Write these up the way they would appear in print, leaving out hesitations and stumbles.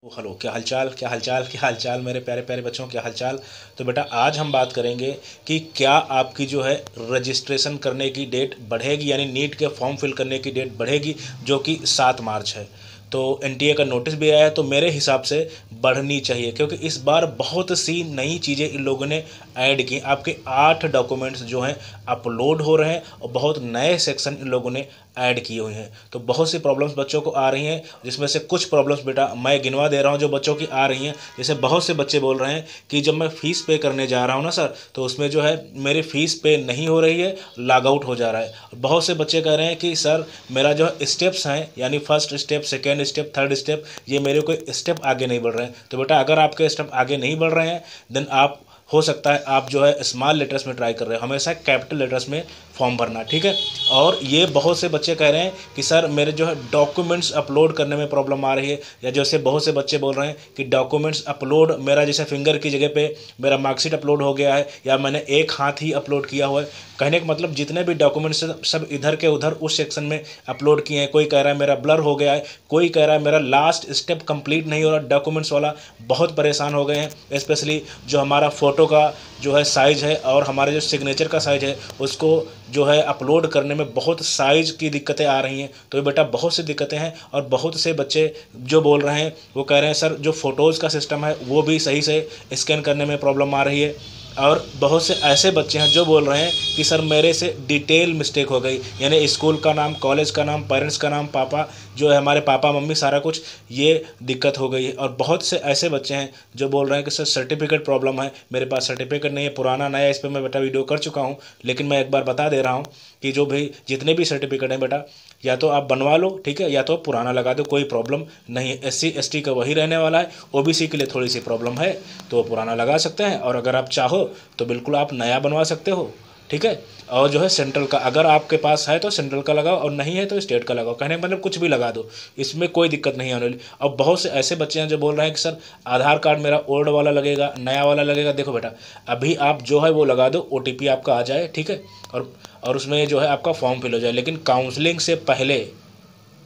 Hello, क्या हालचाल, क्या हालचाल, क्या हालचाल मेरे प्यारे प्यारे बच्चों, क्या हालचाल। तो बेटा आज हम बात करेंगे कि क्या आपकी जो है रजिस्ट्रेशन करने की डेट बढ़ेगी, यानी नीट के फॉर्म फिल करने की डेट बढ़ेगी, जो कि 7 मार्च है। तो एनटीए का नोटिस भी आया है, तो मेरे हिसाब से बढ़नी चाहिए, क्योंकि इस बार बहुत सी नई चीज़ें इन लोगों ने ऐड की। आपके 8 डॉक्यूमेंट्स जो हैं अपलोड हो रहे हैं और बहुत नए सेक्शन इन लोगों ने ऐड किए हुए हैं। तो बहुत सी प्रॉब्लम्स बच्चों को आ रही हैं, जिसमें से कुछ प्रॉब्लम्स बेटा मैं गिनवा दे रहा हूं जो बच्चों की आ रही हैं। जैसे बहुत से बच्चे बोल रहे हैं कि जब मैं फ़ीस पे करने जा रहा हूं ना सर, तो उसमें जो है मेरी फ़ीस पे नहीं हो रही है, लॉग आउट हो जा रहा है। बहुत से बच्चे कह रहे हैं कि सर मेरा जो है स्टेप्स हैं, यानी first step, second step, third step, ये मेरे कोई स्टेप आगे नहीं बढ़ रहे हैं। तो बेटा अगर आपके स्टेप आगे नहीं बढ़ रहे हैं, देन आप हो सकता है आप जो है स्मॉल लेटर्स में ट्राई कर रहे हो, हमेशा कैपिटल लेटर्स में फॉर्म भरना, ठीक है। और ये बहुत से बच्चे कह रहे हैं कि सर मेरे जो है डॉक्यूमेंट्स अपलोड करने में प्रॉब्लम आ रही है, या जैसे बहुत से बच्चे बोल रहे हैं कि डॉक्यूमेंट्स अपलोड मेरा जैसे फिंगर की जगह पे मेरा मार्कशीट अपलोड हो गया है, या मैंने एक हाथ ही अपलोड किया हुआ है। कहने का मतलब जितने भी डॉक्यूमेंट्स सब इधर के उधर उस सेक्शन में अपलोड किए हैं। कोई कह रहा है मेरा ब्लर हो गया है, कोई कह रहा है मेरा लास्ट स्टेप कंप्लीट नहीं हो रहा डॉक्यूमेंट्स वाला। बहुत परेशान हो गए हैं, स्पेशली जो हमारा फ़ोटो का जो है साइज़ है और हमारे जो सिग्नेचर का साइज़ है, उसको जो है अपलोड करने में बहुत साइज़ की दिक्कतें आ रही हैं। तो ये बेटा बहुत सी दिक्कतें हैं, और बहुत से बच्चे जो बोल रहे हैं वो कह रहे हैं सर जो फ़ोटोज़ का सिस्टम है वो भी सही से स्कैन करने में प्रॉब्लम आ रही है। और बहुत से ऐसे बच्चे हैं जो बोल रहे हैं कि सर मेरे से डिटेल मिस्टेक हो गई, यानी स्कूल का नाम, कॉलेज का नाम, पेरेंट्स का नाम, पापा जो है हमारे पापा मम्मी सारा कुछ, ये दिक्कत हो गई है। और बहुत से ऐसे बच्चे हैं जो बोल रहे हैं कि सर सर्टिफिकेट प्रॉब्लम है, मेरे पास सर्टिफिकेट नहीं है, पुराना नया इस पर मैं बेटा वीडियो कर चुका हूँ। लेकिन मैं एक बार बता दे रहा हूँ कि जो भी जितने भी सर्टिफिकेट हैं बेटा, या तो आप बनवा लो, ठीक है, या तो पुराना लगा दो, कोई प्रॉब्लम नहीं है। SC ST का वही रहने वाला है। OBC के लिए थोड़ी सी प्रॉब्लम है, तो पुराना लगा सकते हैं, और अगर आप चाहो तो बिल्कुल आप नया बनवा सकते हो, ठीक है। और जो है सेंट्रल का अगर आपके पास है तो सेंट्रल का लगाओ, और नहीं है तो स्टेट का लगाओ। कहने का मतलब कुछ भी लगा दो, इसमें कोई दिक्कत नहीं आने वाली। अब बहुत से ऐसे बच्चे हैं जो बोल रहे हैं कि सर आधार कार्ड मेरा ओल्ड वाला लगेगा, नया वाला लगेगा। देखो बेटा अभी आप जो है वो लगा दो, OTP आपका आ जाए, ठीक है, और उसमें जो है आपका फॉर्म फिल हो जाए। लेकिन काउंसलिंग से पहले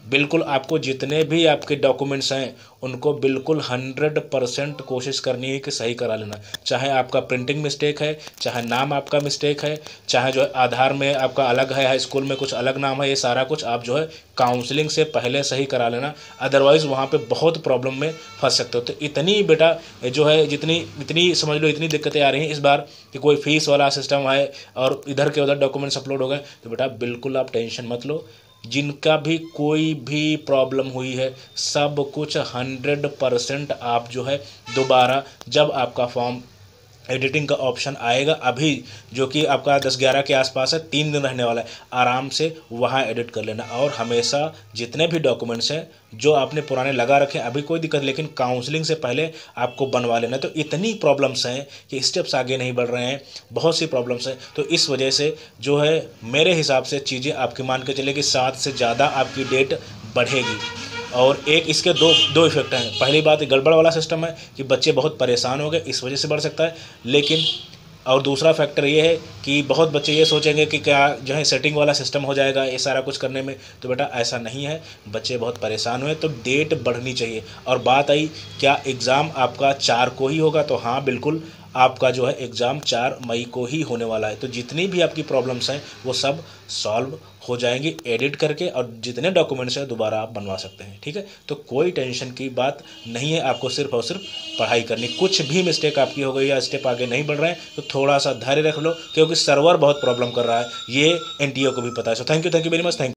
बिल्कुल आपको जितने भी आपके डॉक्यूमेंट्स हैं उनको बिल्कुल 100% कोशिश करनी है कि सही करा लेना। चाहे आपका प्रिंटिंग मिस्टेक है, चाहे नाम आपका मिस्टेक है, चाहे जो है आधार में आपका अलग है, हाई स्कूल में कुछ अलग नाम है, ये सारा कुछ आप जो है काउंसलिंग से पहले सही करा लेना। अदरवाइज़ वहाँ पे बहुत प्रॉब्लम में फंस सकते हो। तो इतनी बेटा जो है जितनी इतनी समझ लो इतनी दिक्कतें आ रही हैं इस बार कि कोई फीस वाला सिस्टम है और इधर के उधर डॉक्यूमेंट्स अपलोड हो गए, तो बेटा बिल्कुल आप टेंशन मत लो। जिनका भी कोई भी प्रॉब्लम हुई है, सब कुछ 100% आप जो है दोबारा जब आपका फॉर्म एडिटिंग का ऑप्शन आएगा, अभी जो कि आपका 10-11 के आसपास है, 3 दिन रहने वाला है, आराम से वहाँ एडिट कर लेना। और हमेशा जितने भी डॉक्यूमेंट्स हैं जो आपने पुराने लगा रखे हैं अभी कोई दिक्कत, लेकिन काउंसलिंग से पहले आपको बनवा लेना। तो इतनी प्रॉब्लम्स हैं कि स्टेप्स आगे नहीं बढ़ रहे हैं, बहुत सी प्रॉब्लम्स हैं। तो इस वजह से जो है मेरे हिसाब से चीज़ें आपकी मान के चले कि 7 से ज़्यादा आपकी डेट बढ़ेगी। और एक इसके दो दो इफेक्ट हैं। पहली बात गड़बड़ वाला सिस्टम है कि बच्चे बहुत परेशान हो गए, इस वजह से बढ़ सकता है। लेकिन और दूसरा फैक्टर ये है कि बहुत बच्चे ये सोचेंगे कि क्या जो है सेटिंग वाला सिस्टम हो जाएगा ये सारा कुछ करने में, तो बेटा ऐसा नहीं है। बच्चे बहुत परेशान हुए तो डेट बढ़नी चाहिए। और बात आई क्या एग्ज़ाम आपका 4 को ही होगा, तो हाँ बिल्कुल आपका जो है एग्ज़ाम 4 मई को ही होने वाला है। तो जितनी भी आपकी प्रॉब्लम्स हैं वो सब सॉल्व हो जाएंगी एडिट करके, और जितने डॉक्यूमेंट्स हैं दोबारा आप बनवा सकते हैं, ठीक है। तो कोई टेंशन की बात नहीं है, आपको सिर्फ और सिर्फ पढ़ाई करनी। कुछ भी मिस्टेक आपकी हो गई या स्टेप आगे नहीं बढ़ रहे हैं तो थोड़ा सा धैर्य रख लो, क्योंकि सर्वर बहुत प्रॉब्लम कर रहा है, ये NTO को भी पता है। So thank you very much, thank you.